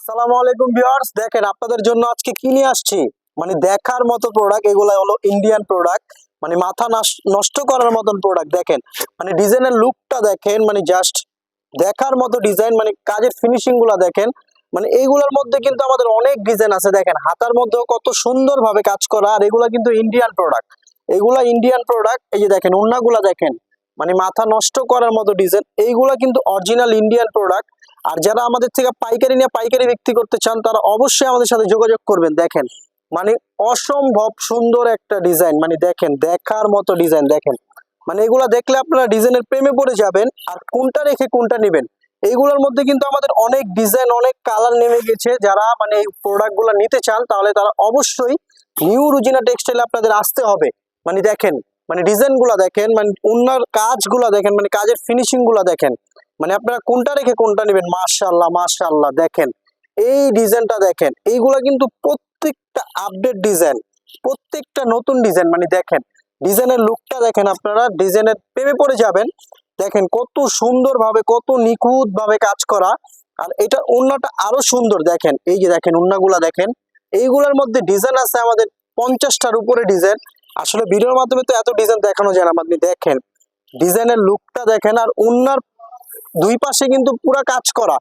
আসসালামু আলাইকুম ভিউয়ার্স, দেখেন আপনাদের জন্য আজকে কি নিয়ে আসছি। মানে দেখার মতো প্রোডাক্ট, এগুলা হলো ইন্ডিয়ান প্রোডাক্ট। মানে মাথা নষ্ট করার মতন প্রোডাক্ট। দেখেন মানে ডিজাইনের লুকটা দেখেন, মানে জাস্ট দেখার মতো ডিজাইন, মানে কাজের ফিনিশিং গুলা দেখেন। মানে এইগুলোর মধ্যে কিন্তু আমাদের অনেক ডিজাইন আছে। দেখেন হাতার মধ্যেও কত সুন্দর ভাবে কাজ করা, আর এগুলা কিন্তু ইন্ডিয়ান প্রোডাক্ট। এগুলা ইন্ডিয়ান প্রোডাক্ট। এই যে দেখেন ওড়নাগুলা দেখেন, মানে মাথা নষ্ট করার মতো ডিজাইন। এইগুলা কিন্তু অরিজিনাল ইন্ডিয়ান প্রোডাক্ট। আর যারা আমাদের থেকে পাইকারি নিয়ে পাইকারি বিক্রি করতে চান তারা অবশ্যই আমাদের সাথে যোগাযোগ করবেন। দেখেন মানে অসম্ভব সুন্দর একটা ডিজাইন, মানে দেখেন দেখার মতো ডিজাইন। দেখেন মানে এগুলা দেখলে আপনারা ডিজাইনের প্রেমে পড়ে যাবেন, আর কোনটা রেখে কোনটা নেবেন। এইগুলোর মধ্যে কিন্তু আমাদের অনেক ডিজাইন, অনেক কালার নেমে গেছে। যারা মানে এই প্রোডাক্ট গুলো নিতে চান তাহলে তারা অবশ্যই নিউ রুজিনা টেক্সটাইলে আপনাদের আসতে হবে। মানে দেখেন মানে ডিজাইন গুলা দেখেন, মানে ওনার কাজগুলা দেখেন, মানে কাজের ফিনিশিং গুলা দেখেন। মানে আপনারা কোনটা রেখে কোনটা নেবেন। মাশাআল্লাহ মাশাআল্লাহ, দেখেন এই ডিজাইনটা দেখেন। এইগুলা কিন্তু প্রত্যেকটা আপডেট ডিজাইন, প্রত্যেকটা নতুন ডিজাইন। মানে দেখেন ডিজাইনের লুকটা দেখেন, আপনারা ডিজাইনের প্রেমে পড়ে যাবেন। দেখেন কত সুন্দর ভাবে, কত নিখুঁত ভাবে কাজ করা। আর এটা ওড়নাটা আরো সুন্দর। দেখেন এই যে দেখেন ওড়নাগুলা দেখেন। এইগুলোর মধ্যে ডিজাইন আছে আমাদের 50টার উপরে ডিজাইন। আসলে ভিডিওর মাধ্যমে তো এত ডিজাইন দেখানো যায় না। আপনি দেখেন ডিজাইনের লুকটা দেখেন, আর ওড়নার দুই পাশে কিন্তু পুরা কাজ করা।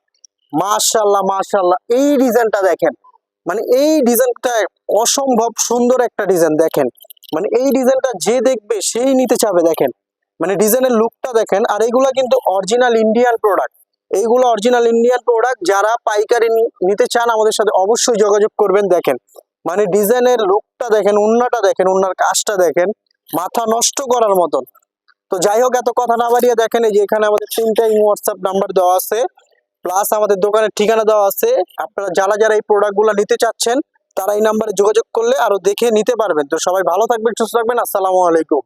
মাশাআল্লাহ মাশাআল্লাহ, এই ডিজাইনটা দেখেন। মানে এই ডিজাইনটা অসম্ভব সুন্দর একটা ডিজাইন। দেখেন মানে এই ডিজাইনটা যে দেখবে সেই নিতে চাবে। দেখেন মানে ডিজাইনের লুকটা দেখেন। আর এইগুলা কিন্তু অরিজিনাল ইন্ডিয়ান প্রোডাক্ট। এইগুলো অরিজিনাল ইন্ডিয়ান প্রোডাক্ট। যারা পাইকারি নিতে চান আমাদের সাথে অবশ্যই যোগাযোগ করবেন। দেখেন মানে ডিজাইনের লুকটা দেখেন, ওড়নাটা দেখেন, ওড়নার কাজটা দেখেন, মাথা নষ্ট করার মতন। তো যাই হোক, এত কথা না বাড়িয়ে দেখেন এই যে এখানে আমাদের 3টা হোয়াটসঅ্যাপ নাম্বার দেওয়া আছে, প্লাস আমাদের দোকানের ঠিকানা দেওয়া আছে। আপনারা যারা যারা এই প্রোডাক্টগুলো নিতে চাচ্ছেন তারা এই নাম্বারে যোগাযোগ করলে আরো দেখে নিতে পারবেন। তো সবাই ভালো থাকবেন, সুস্থ থাকবেন। আসসালামু আলাইকুম।